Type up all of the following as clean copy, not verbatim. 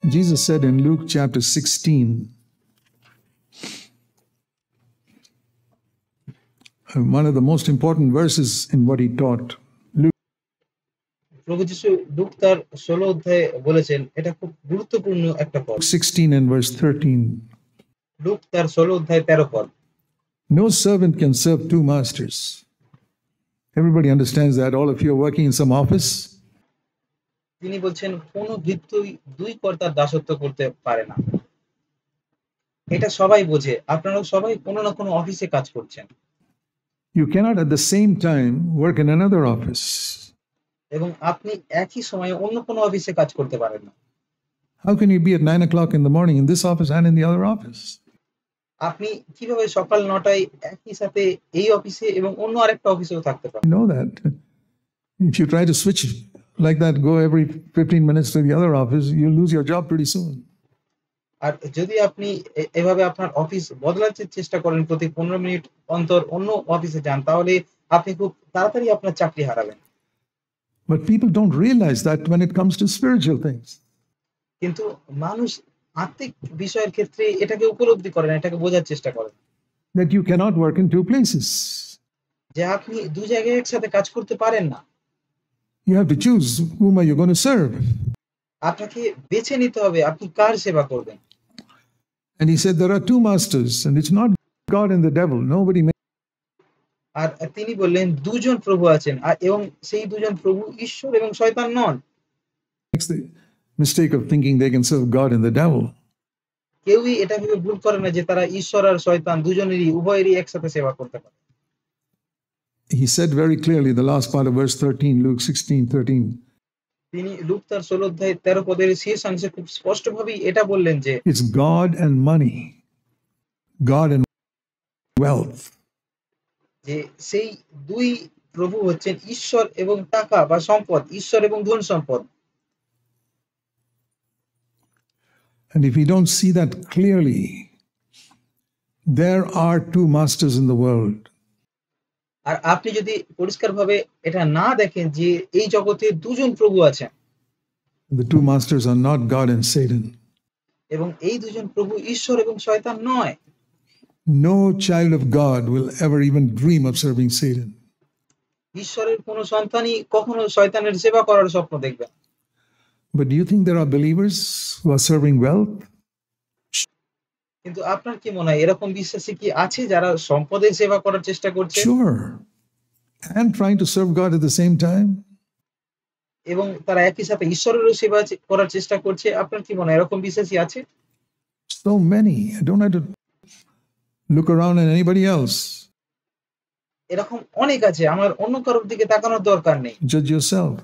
Jesus said in Luke chapter 16, one of the most important verses in what he taught. প্রভু যিশু look তার 16 অধ্যায়ে বলেছেন, এটা খুব গুরুত্বপূর্ণ একটা পদ। 16 and verse 13. লুক তার 16 অধ্যায় 13 পদ। No servant can serve two masters. Everybody understands that. All of you are working in some office. তিনি বলছেন কোন ভৃত্যই দুই কর্তার দাসত্ব করতে পারে না। এটা সবাই বোঝে, আপনারা সবাই কোনো না কোনো অফিসে কাজ করছেন। You cannot at the same time work in another office. এবং আপনি একই সময়ে অন্য কোনো অফিসে কাজ করতে পারেন না। How can you be at 9 o'clock in the morning in this office and in the other office? আপনি কিভাবে সকাল 9টায় একই সাথে এই অফিসে এবং অন্য আরেকটা অফিসেও থাকতে পারেন? You know that. If you try to switch like that, go every 15 minutes to the other office, you'll lose your job pretty soon. আর যদি আপনি এভাবে আপনার অফিস বদলাতে চেষ্টা করেন, প্রতি 15 মিনিট অন্তর অন্য অফিসে যান, তাহলে আপনি খুব তাড়াতাড়ি আপনার চাকরি হারাবেন। But people don't realize that when it comes to spiritual things. কিন্তু মানুষ আত্মিক বিষয়ের ক্ষেত্রে এটাকে উপলব্ধি করে না, এটাকে বোঝার চেষ্টা করে। That you cannot work in two places. যে আপনি দুই জায়গায় একসাথে কাজ করতে পারেন না। You have to choose whom are you going to serve. আপনাকে বেছে নিতে হবে আপনি কার সেবা করবেন। And he said there are two masters and it's not God and the devil. Nobody আর তিনি বললেন দুজন প্রভু আছেন, আর এবং সেই দুজন প্রভু ঈশ্বর এবং শয়তান নন। makes the mistake of thinking they can serve God and the devil. কেউই এটা ভেবে ভুল করে না যে তারা ঈশ্বর আর শয়তান দুজনেরই উভয়েরই একসাথে সেবা করতে পারে। He said very clearly the last part of verse 13, Luke 16:13. তিনি লুক তার 16 অধ্যায় 13 পদের শেষাংশে খুব স্পষ্টভাবেই এটা বললেন যে It's God and money. God and wealth. যে সেই দুই প্রভু হচ্ছেন ঈশ্বর এবং টাকা বা সম্পদ, ঈশ্বর এবং ধন সম্পদ। And if we don't see that clearly, there are two masters in the world. আর আপনি যদি পরিষ্কারভাবে এটা না দেখেন যে এই জগতে দুজন প্রভু আছেন। The two masters are not God and Satan. এবং এই দুজন প্রভু ঈশ্বর এবং শয়তান নয়। No child of God will ever even dream of serving Satan. ঈশ্বরের কোন সন্তানই কখনো শয়তানের সেবা করার স্বপ্ন দেখবে না। But do you think there are believers who are serving wealth? কিন্তু আপনার কি মনে হয় এরকম বিশ্বাসী কি আছে যারা সম্পদের সেবা করার চেষ্টা করছে? Sure. And trying to serve God at the same time? এবং তারা একই সাথে ঈশ্বরেরও সেবা করার চেষ্টা করছে। আপনার কি মনে হয় এরকম বিশ্বাসী আছে? So many. I don't have to look around at anybody else. এরকম অনেক আছে, আমার অন্য কারোর দিকে তাকানোর দরকার নেই। Judge yourself.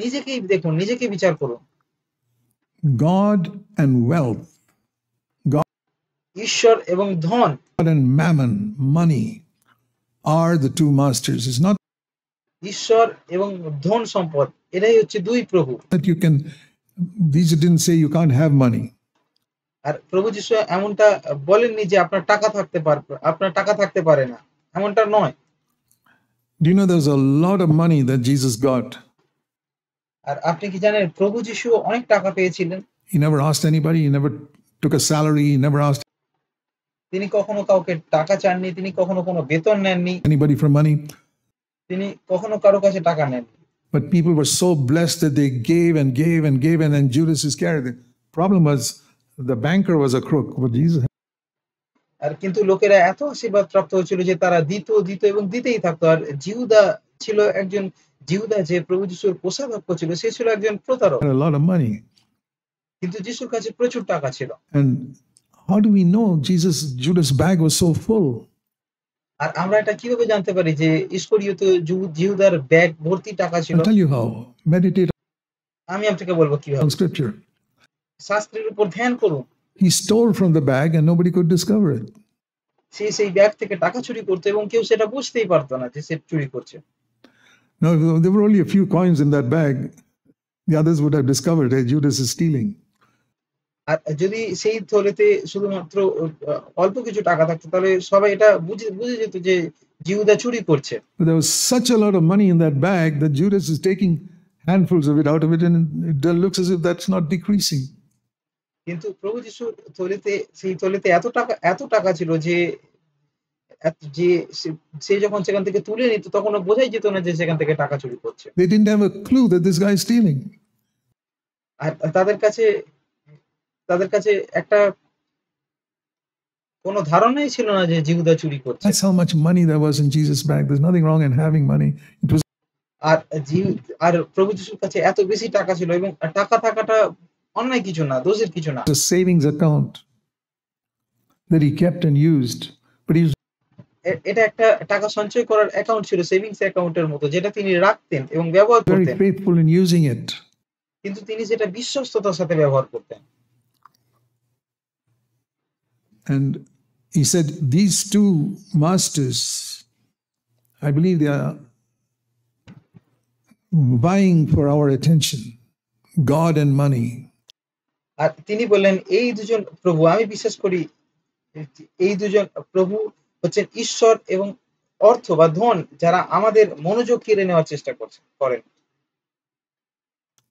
নিজেকেই দেখুন, নিজেকে বিচার করুন। God and wealth. ঈশ্বর এবং ধন, God and mammon, money, are the two masters. It's not ঈশ্বর এবং ধন সম্পদ, এটাই হচ্ছে দুই প্রভু। that you can, Jesus didn't say you can't have money. আর প্রভু যিশু এমনটা বলেননি যে আপনার টাকা থাকতে পারে না, এমনটা নয়। Do you know there's a lot of money that Jesus got? আর আপনি কি জানেন প্রভু যিশু অনেক টাকা পেয়েছিলেন? He never asked anybody. He never took a salary. He never asked তিনি কখনো কাউকে টাকা চাননি, তিনি কখনো কোনো বেতন নেননি, anybody for money. তিনি কখনো কারো কাছে টাকা নেননি। But people were so blessed that they gave and gave and gave, and then Judas Iscariot. The problem was the banker was a crook. But Jesus. আর কিন্তু লোকেরা এত আশীর্বাদ প্রাপ্ত হয়েছিল যে তারা দিত এবং দিতেই থাকতো। আর জিহুদা ছিল একজন, জিহুদা যে প্রভু যিশুর কোষাধ্যক্ষ ছিল, সে ছিল একজন প্রতারক। Had a lot of money. কিন্তু যিশুর কাছে প্রচুর টাকা ছিল। And how do we know Judas' bag was so full? আর আমরা এটা কিভাবে জানতে পারি যে ইস্করিয়ত জিহুদার ব্যাগ ভর্তি টাকা ছিল? I'll tell you how. Meditate আমি আপনাকে বলবো কিভাবে। on scripture. শাস্ত্রের উপর ধ্যান করুন। He stole from the bag and nobody could discover it. সে সেই ব্যাগ থেকে টাকা চুরি করতো এবং কেউ সেটা বুঝতেই পারতো না যে সে চুরি করছে। Now, if there were only a few coins in that bag, the others would have discovered, hey, Judas is stealing. আর যদি সেই থলেতে শুধুমাত্র অল্প কিছু টাকা থাকতো তাহলে সবাই এটা বুঝে যেত যে জিহুদা চুরি করছে। But there was such a lot of money in that bag that Judas is taking handfuls of it out of it, and it looks as if that's not decreasing. কিন্তু প্রভু যিশুর সেই থলিতে এত টাকা ছিল যে যে সে সে যখন সেখান থেকে তুলে নিত তখন ও বোঝাই যেত না যে সেখান থেকে টাকা চুরি করছে। They didn't have a clue that this guy is stealing. আর তাদের কাছে একটা কোন ধারণাই ছিল না যে জিহুদা চুরি করছে। That's how much money there was in Jesus' bag. There's nothing wrong in having money. It was আর আর প্রভু যিশুর কাছে এত বেশি টাকা ছিল এবং টাকা থাকাটা অন্যায় কিছু না, দোষের কিছু না। a savings account that he kept and used. But he was এটা একটা টাকা সঞ্চয় করার অ্যাকাউন্ট ছিল, সেভিংস অ্যাকাউন্টের মতো, যেটা তিনি রাখতেন এবং ব্যবহার very করতেন। faithful in using it. কিন্তু তিনি সেটা বিশ্বস্ততার সাথে ব্যবহার করতেন। And he said, these two masters, I believe they are vying for our attention, God and money. আর তিনি বললেন, এই দুজন প্রভু, আমি বিশ্বাস করি এই দুজন প্রভু হচ্ছেন ঈশ্বর এবং অর্থ বা ধন, যারা আমাদের মনোযোগ কেড়ে নেওয়ার চেষ্টা করেন।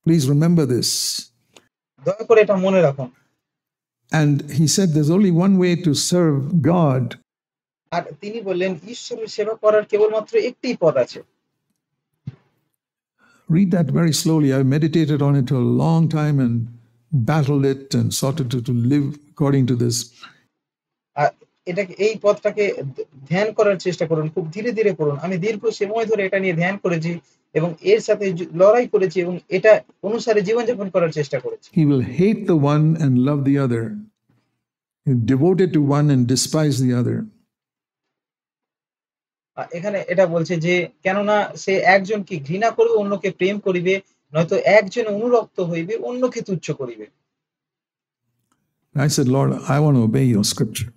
Please remember this. দয়া করে এটা মনে রাখুন। And he said there's only one way to serve God. আর তিনি বললেন, ঈশ্বরের সেবা করার কেবলমাত্র একটিই পথ আছে। Read that very slowly. I meditated on it for a long time and battled it and sought to live according to this. আর এই পথটাকে ধ্যান করার চেষ্টা করুন, খুব ধীরে ধীরে করুন। আমি দীর্ঘ সময় ধরে এটা নিয়ে ধ্যান করেছি এবং এর সাথে লড়াই করেছি এবং এটা অনুসারে জীবনযাপন করার চেষ্টা করেছি। He will hate the one and love the other. Devoted to one and despise the other. এখানে এটা বলছে যে কেননা সে একজনকে ঘৃণা করবে, অন্যকে প্রেম করিবে, নয়তো একজন অনুরক্ত হইবে, অন্যকে তুচ্ছ করিবে। I said, Lord, I want to obey your scripture.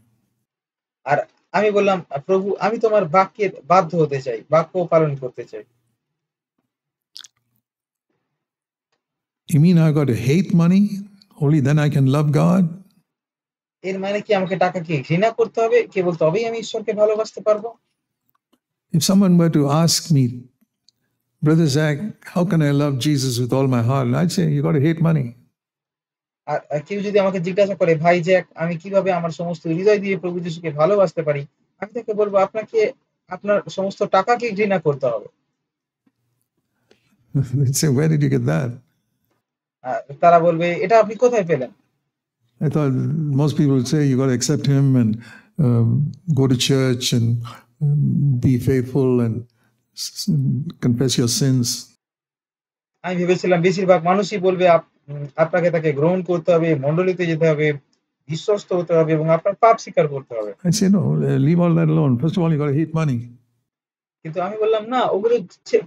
আর আমি বললাম, প্রভু, আমি তোমার বাক্যের বাধ্য হতে চাই, বাক্য পালন করতে চাই। You mean I got to hate money? Only then I can love God? এর মানে কি আমাকে টাকাকে ঘৃণা করতে হবে, কেবল তবেই আমি ঈশ্বরকে ভালোবাসতে পারবো? If someone were to ask me, Brother Zach, how can I love Jesus with all my heart? I'd say, you got to hate money. আর কেউ যদি আমাকে জিজ্ঞাসা করে, ভাই জ্যাক, আমি কিভাবে আমার সমস্ত হৃদয় দিয়ে প্রভু যিশুকে ভালোবাসতে পারি, আমি তাকে বলবো, আপনাকে আপনার সমস্ত টাকাকে ঘৃণা করতে হবে। They'd say, where did you get that? তারা বলবে, এটা আপনি কোথায় পেলেন? I thought most people would say you got to accept him and go to church and be faithful and confess your sins. আমি ভেবেছিলাম বেশিরভাগ মানুষই বলবে আপনাকে তাকে গ্রহণ করতে হবে, মণ্ডলীতে যেতে হবে, বিশ্বস্ত হতে হবে এবং আপনার পাপ স্বীকার করতে হবে। I say, no, leave all that alone. First of all, you got to hate money. কিন্তু আমি বললাম, না,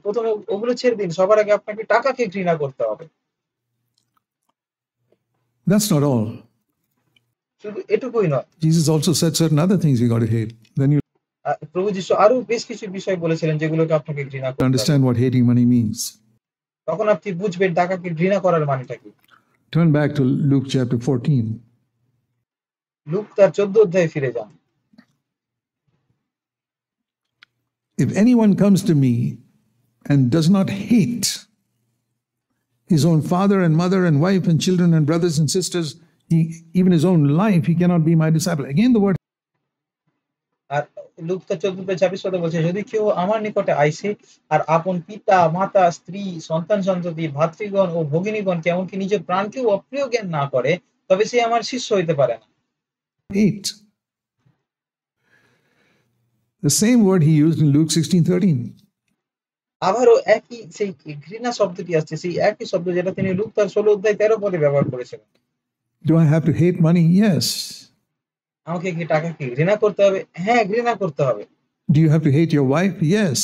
প্রথমে ওগুলো ছেড়ে দিন, সবার আগে আপনাকে টাকাকে ঘৃণা করতে হবে। That's not all. শুধু এটুকুই নয়, Jesus also said certain other things you got to hate. Then you প্রভু যিশু আরো বেশ কিছু বিষয় বলেছিলেন যেগুলোকে আপনাকে ঘৃণা করতে হবে। understand what hating money means. তখন আপনি বুঝবেন টাকাকে ঘৃণা করার মানেটা কি। Turn back to Luke chapter 14. Look তার 14 অধ্যায়ে ফিরে যান। If anyone comes to me and does not hate his own father and mother and wife and children and brothers and sisters, even his own life, he cannot be my disciple. Again, the word. আর Luke তার 14:26 পদে বলছে, যদি কেউ আমার নিকটে আইসে আর আপন পিতা মাতা স্ত্রী সন্তান সন্ততি ভাতৃগণ ও ভগিনীগণকে এমনকি নিজের প্রাণকেও অপ্রিয় জ্ঞান না করে, তবে সে আমার শিষ্য হইতে পারে না। Hate. The same word he used in Luke 16:13. আবারও একই সেই ঘৃণা শব্দটি আসছে, সেই একই শব্দ যেটা তিনি লুক তার 16:13 পদে ব্যবহার করেছিলেন। Do I have to hate money? Yes. আমাকে কি টাকাকে ঘৃণা করতে হবে? হ্যাঁ, ঘৃণা করতে হবে। Do you have to hate your wife? Yes.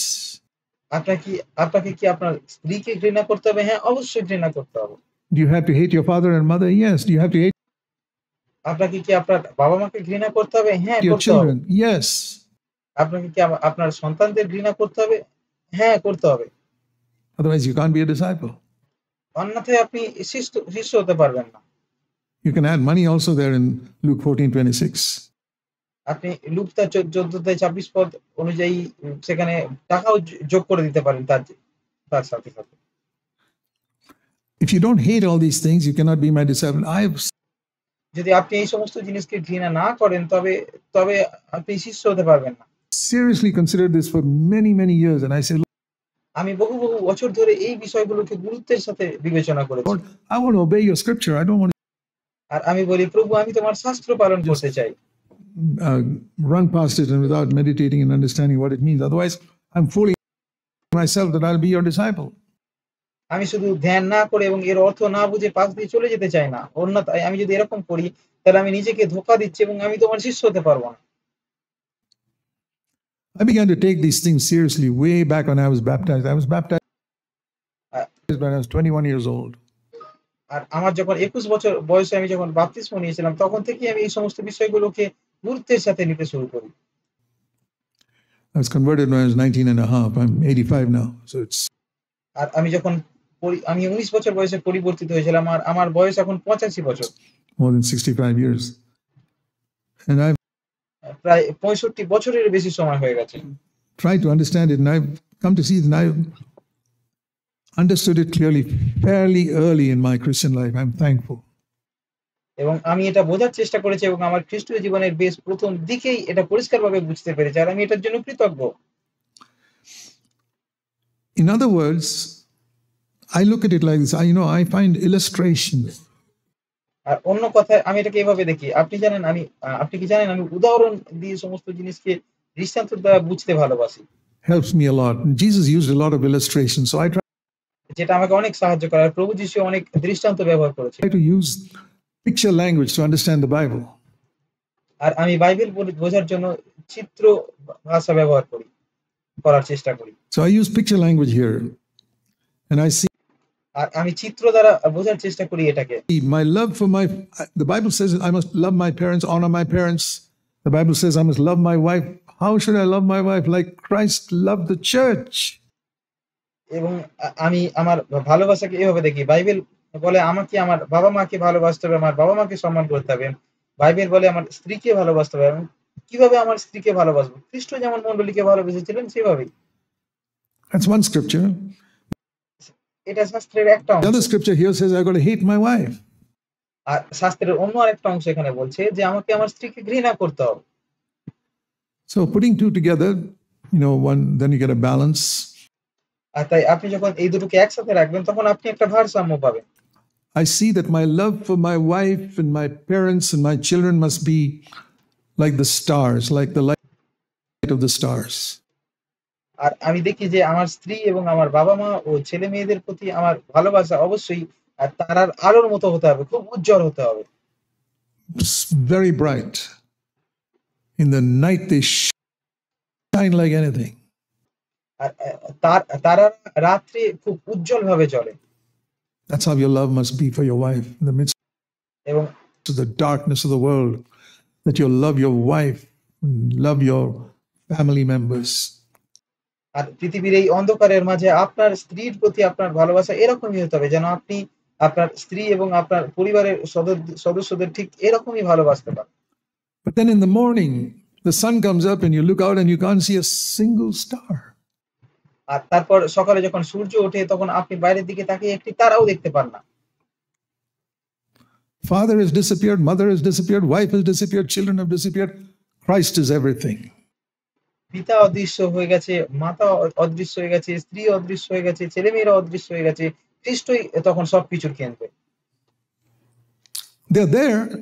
আপনাকে কি আপনার স্ত্রীকে ঘৃণা করতে হবে? হ্যাঁ, অবশ্যই ঘৃণা করতে হবে। Do you have to hate your father and mother? Yes. Do you have to hate আপনাকে কি আপনার বাবা মাকে ঘৃণা করতে হবে? হ্যাঁ, your করতে হবে। children? Yes. আপনাকে কি আপনার সন্তানদের ঘৃণা করতে হবে? হ্যাঁ, করতে হবে। Otherwise, you can't be a disciple. অন্যথায় আপনি শিষ্য হতে পারবেন না। You can add money also there in Luke 14:26. আপনি লুক তার 14:26 পদ অনুযায়ী সেখানে টাকাও যোগ করে দিতে পারেন তার সাথে সাথে। If you don't hate all these things, you cannot be my disciple. যদি আপনি এই সমস্ত জিনিসকে ঘৃণা না করেন তবে তবে আপনি শিষ্য হতে পারবেন না। Seriously considered this for many, many years, and I said, আমি বহু বছর ধরে এই বিষয়গুলোকে গুরুত্বের সাথে বিবেচনা করেছি। Lord, I want to obey your scripture. I don't want আর আমি বলি, প্রভু আমি তোমার শাস্ত্র পালন Just- করতে চাই। to run past it and without meditating and understanding what it means. Otherwise, I'm fooling myself that I'll be your disciple. আমি শুধু ধ্যান না করে এবং এর অর্থ না বুঝে পাশ দিয়ে চলে যেতে চাই না। অন্যথায় আমি যদি এরকম করি তাহলে আমি নিজেকে ধোঁকা দিচ্ছি এবং আমি তোমার শিষ্য হতে পারবো না। I began to take these things seriously way back when I was baptized. I was baptized when I was 21 years old. আর আমার যখন 21 বছর বয়সে আমি যখন বাপ্তিস্ম নিয়েছিলাম তখন থেকেই আমি এই সমস্ত বিষয়গুলোকে গুরুত্বের সাথে নিতে শুরু করি। I was converted when I was 19 and a half. I'm 85 now. So it's আর আমি যখন আমি 19 বছর বয়সে পরিবর্তিত হয়েছিলাম আর আমার বয়স এখন 85 বছর। more than 65 years. And I've প্রায় 65 বছরের বেশি সময় হয়ে গেছে। tried to understand it, and I've come to see that I've understood it clearly fairly early in my Christian life. I'm thankful. এবং আমি এটা বোঝার চেষ্টা করেছি এবং আমার খ্রিস্টীয় জীবনের বেশ প্রথম দিকেই এটা পরিষ্কারভাবে বুঝতে পেরেছি। আর আমি এটার জন্য কৃতজ্ঞ। In other words, I look at it like this. I find illustrations. আর অন্য কথায় আমি এটাকে এভাবে দেখি। আপনি কি জানেন আমি উদাহরণ দিয়ে সমস্ত জিনিসকে দৃষ্টান্তের দ্বারা বুঝতে ভালোবাসি। Helps me a lot. Jesus used a lot of illustrations. So I যেটা আমাকে অনেক সাহায্য করে। আর প্রভু যিশু অনেক দৃষ্টান্ত ব্যবহার করেছে। try to use picture language to understand the Bible. আর আমি বাইবেল বোঝার জন্য চিত্র ভাষা ব্যবহার করার চেষ্টা করি। So I use picture language here. And I see আর আমি চিত্র দ্বারা বোঝার চেষ্টা করি এটাকে। my love for the Bible says I must love my parents, honor my parents. The Bible says I must love my wife. How should I love my wife? Like Christ loved the church. এবং আমি আমার ভালোবাসাকে এভাবে দেখি। Bible বলে আমাকে আমার বাবা-মাকে ভালোবাসতে হবে, আমার বাবা-মাকে সম্মান করতে হবে। বাইবেল বলে আমার স্ত্রীকে ভালোবাসতে হবে। এবং কিভাবে আমার স্ত্রীকে ভালোবাসবো? খ্রিস্ট যেমন মণ্ডলীকে ভালোবেসেছিলেন সেভাবেই। That's one scripture. এটা শাস্ত্রের একটা The other অংশ। scripture here says I've got to hate my wife. আর শাস্ত্রের অন্য আরেকটা অংশ এখানে বলছে যে আমাকে আমার স্ত্রীকে ঘৃণা করতে হবে। So putting two together, then you get a balance. আর তাই আপনি যখন এই দুটোকে একসাথে রাখবেন তখন আপনি একটা ভারসাম্য পাবেন। I see that my love for my wife and my parents and my children must be like the stars, like the light of the stars. আর আমি দেখি যে আমার স্ত্রী এবং আমার বাবা-মা ও ছেলে-মেয়েদের প্রতি আমার ভালোবাসা অবশ্যই তারার আলোর মতো হতে হবে, খুব উজ্জ্বল হতে হবে। It's very bright. In the night they shine like anything. আর তারা রাত্রে খুব উজ্জ্বলভাবে জ্বলে। That's how your love must be for your wife in the midst এবং of the darkness of the world, that you'll love your wife and love your family members. আর পৃথিবীর এই অন্ধকারের মাঝে আপনার স্ত্রীর প্রতি আপনার ভালোবাসা এরকমই হতে হবে যেন আপনি আপনার স্ত্রী এবং আপনার পরিবারের সদস্যদের ঠিক এরকমই ভালোবাসতে পারেন। But then in the morning, the sun comes up and you look out and you can't see a single star. আর তারপর সকালে যখন সূর্য ওঠে তখন আপনি বাইরের দিকে তাকিয়ে একটি তারাও দেখতে পান না। Father has disappeared, mother has disappeared, wife has disappeared, children have disappeared. Christ is everything. পিতা অদৃশ্য হয়ে গেছে, মাতা অদৃশ্য হয়ে গেছে, স্ত্রী অদৃশ্য হয়ে গেছে, ছেলেমেয়েরা অদৃশ্য হয়ে গেছে। খ্রিস্টই তখন সবকিছুর কেন্দ্র। They're there.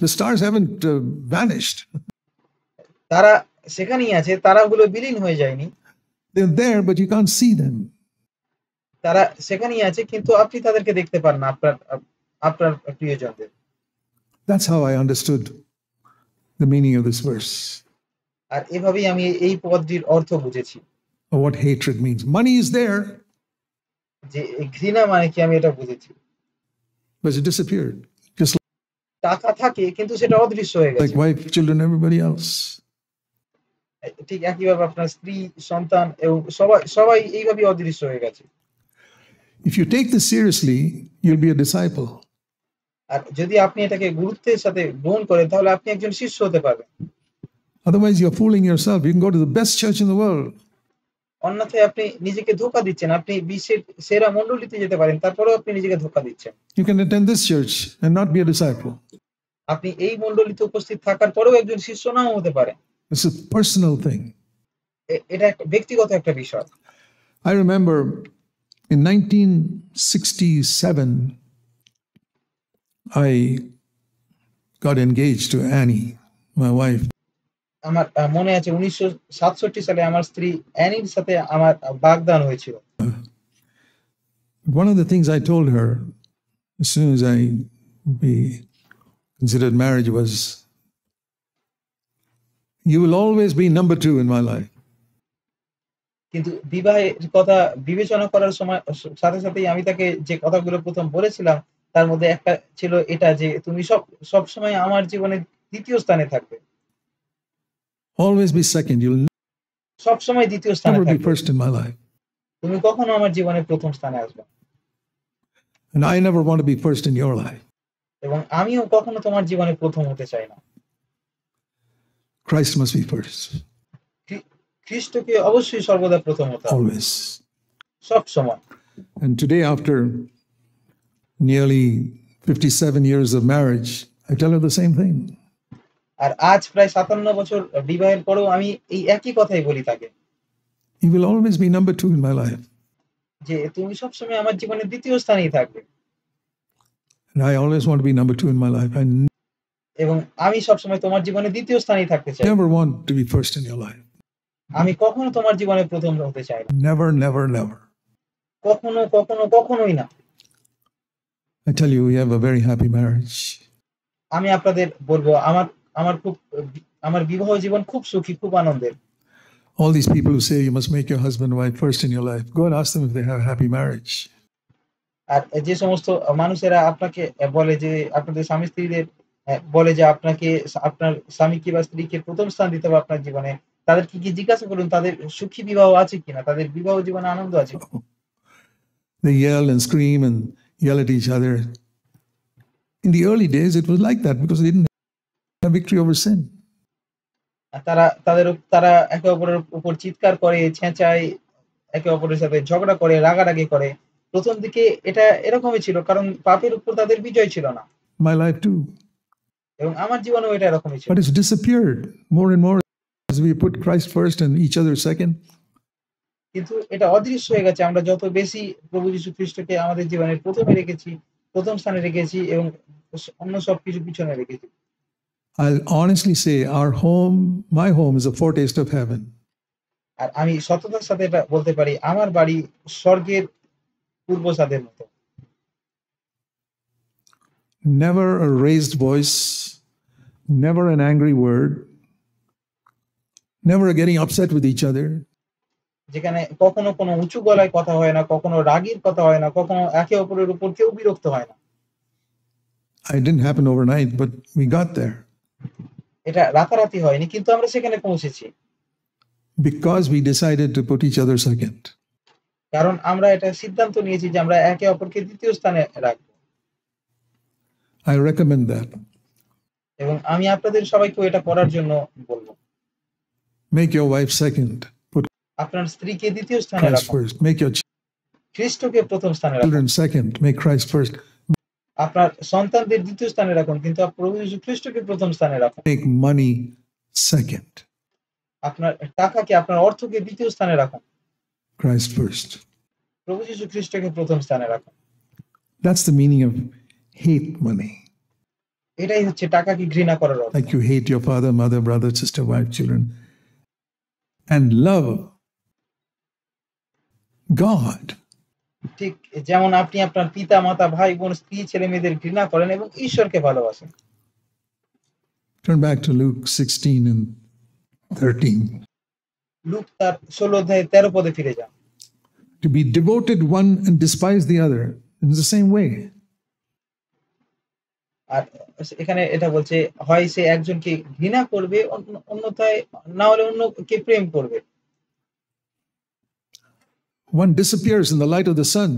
The stars haven't vanished. তারা সেখানেই আছে, তারাগুলো বিলীন হয়ে যায়নি। They're there, but you can't see them. তারা সেখানেই আছে কিন্তু আপনি তাদেরকে দেখতে পান না আপনার প্রিয়জনদের। That's how I understood the meaning of this verse. আর এভাবেই আমি এই পদটির অর্থ বুঝেছি। Or what hatred means. Money is there, যে ঘৃণা মানে কি আমি এটা বুঝেছি। but it disappeared. Just টাকা থাকে কিন্তু সেটা অদৃশ্য হয়ে গেছে। like wife, children, everybody else. ঠিক একইভাবে আপনার স্ত্রী, সন্তান এবং সবাই এইভাবে অদৃশ্য হয়ে গেছে। If you take this seriously, you'll be a disciple. আর যদি আপনি এটাকে গুরুত্বের সাথে গ্রহণ করেন তাহলে আপনি একজন শিষ্য হতে পারবেন। Otherwise, you're fooling yourself. You can go to the best church in the world. অন্যথায় আপনি নিজেকে ধোঁকা দিচ্ছেন। আপনি বিশ্বের সেরা মণ্ডলীতে যেতে পারেন, তারপরেও আপনি নিজেকে ধোঁকা দিচ্ছেন। You can attend this church and not be a disciple. আপনি এই মণ্ডলীতে উপস্থিত থাকার পরেও একজন শিষ্য নাও হতে পারেন। It's a personal thing. এটা একটা ব্যক্তিগত একটা বিষয়। I remember in 1967, I got engaged to Annie, my wife. আমার মনে আছে 1967 সালে আমার স্ত্রী অ্যানির সাথে আমার বাগদান হয়েছিল। One of the things I told her as soon as we considered marriage was, you will always be number 2 in my life. কিন্তু বিবাহের কথা বিবেচনা করার সময় সাথেই আমি তাকে যে কথাগুলো ১ম বলেছিলাম, তার মধ্যে একটা ছিল এটা যে, "তুমি সবসময় আমার জীবনে ২য় স্থানে থাকবে। Always be second. You'll সবসময় ২য় স্থানে never be থাকবে। first in my life. তুমি কখনো আমার জীবনে ১ম স্থানে আসবে না। And I never want to be first in your life." এবং আমিও কখনো তোমার জীবনে ১ম হতে চাই না। Christ must be first, খ্রিস্টকে অবশ্যই সর্বদা ১ম হতে হবে। always. সবসময়। And today, after nearly 57 years of marriage, I tell her the same thing. আর আজ প্রায় ৫৭ বছর বিবাহের পরেও আমি এই একই কথাই বলি তাকে। You will always be number 2 in my life. যে তুমি সবসময় আমার জীবনে ২য় স্থানেই থাকবে। And I always want to be number 2 in my life. I এবং আমি সবসময় তোমার জীবনে ২য় স্থানেই থাকতে চাই। never want to be first in your life. আমি কখনো তোমার জীবনে ১ম হতে চাই না। Never, never, never. কখনোই না। I tell you, we have a very happy marriage. আমি আপনাদের বলবো আমার বিবাহ জীবন খুব সুখী, খুব আনন্দের। All these people who say you must make your husband and wife first in your life, go and ask them if they have a happy marriage. আর যে সমস্ত মানুষেরা আপনাকে বলে যে আপনাদের স্বামী-স্ত্রীদের বলে যে আপনাকে আপনার স্বামীকে বা স্ত্রীকে ১ম স্থান দিতে হবে আপনার জীবনে। তাদেরকে গিয়ে জিজ্ঞাসা করুন তাদের সুখী বিবাহ আছে কিনা? তাদের বিবাহ জীবনে আনন্দ আছে কিনা? They yell and scream and yell at each other. In the early days, it was like that because they didn't have victory over sin. তারা একে অপরের উপর চিৎকার করে, চেঁচায়, একে অপরের সাথে ঝগড়া করে, রাগারাগি করে। ১ম দিকে এটা এরকমই ছিল কারণ পাপের উপর তাদের বিজয় ছিল না। My life too. এবং আমার জীবনেও এটা এরকমই ছিল। But it's disappeared more and more as we put Christ first and each other second. কিন্তু এটা অদৃশ্য হয়ে গেছে। আমরা যত বেশি প্রভু যীশু খ্রিস্টকে আমাদের জীবনের ১ম এ রেখেছি, ১ম স্থানে রেখেছি এবং অন্য সবকিছু পিছনে রেখেছি। I'll honestly say my home is a foretaste of heaven. আর আমি সততার সাথে এটা বলতে পারি, আমার বাড়ি স্বর্গের পূর্বসাদের মতো। Never a raised voice, never an angry word, never getting upset with each other. যেখানে কখনো কোনো উঁচু গলায় কথা হয় না, কখনো রাগীর কথা হয় না, কখনো একে অপরের উপর কেউ বিরক্ত হয় না। It didn't happen overnight, but we got there. এটা রাতারাতি হয়নি কিন্তু আমরা সেখানে পৌঁছেছি। Because we decided to put each other second. কারণ আমরা এটা সিদ্ধান্ত নিয়েছি যে আমরা একে অপরকে ২য় স্থানে রাখব। I recommend that. এবং আমি আপনাদের সবাইকেও এটা করার জন্য বলব। Make your wife second. Put আপনার স্ত্রীকে ২য় স্থানে Christ রাখুন। first. Make your খ্রিস্টকে ১ম স্থানে রাখুন। children second. Make Christ first. আপনার সন্তানদের ২য় স্থানে রাখুন কিন্তু প্রভু যীশু খ্রিস্টকে ১ম স্থানে রাখুন। Make money second. আপনার টাকাকে, আপনার অর্থকে ২য় স্থানে রাখুন। Christ first. প্রভু যীশু খ্রিস্টকে ১ম স্থানে রাখুন। That's the meaning of hate money. এটাই হচ্ছে টাকাকে ঘৃণা করার অর্থ। Like you hate your father, mother, brother, sister, wife, children, and love God. ঠিক যেমন আপনি আপনার পিতা, মাতা, ভাই, বোন, স্ত্রী, ছেলে-মেয়েদের ঘৃণা করেন এবং ঈশ্বরকে ভালোবাসেন। Turn back to Luke 16 and 13. লূক তার ১৬ অধ্যায়ের ১৩ পদে ফিরে যান। To be devoted one and despise the other in the same way. আর এখানে এটা বলছে হয় সে একজনকে ঘৃণা করবে অন্যথায় না হলে অন্যকে প্রেম করবে। One disappears in the light of the sun.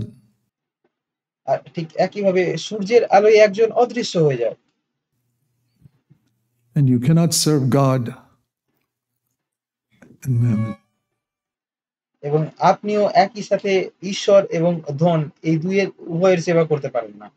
আর ঠিক একইভাবে সূর্যের আলোয় একজন অদৃশ্য হয়ে যায়। And you cannot serve God and mammon. এবং আপনিও একই সাথে ঈশ্বর এবং ধন এই উভয়ের সেবা করতে পারেন না।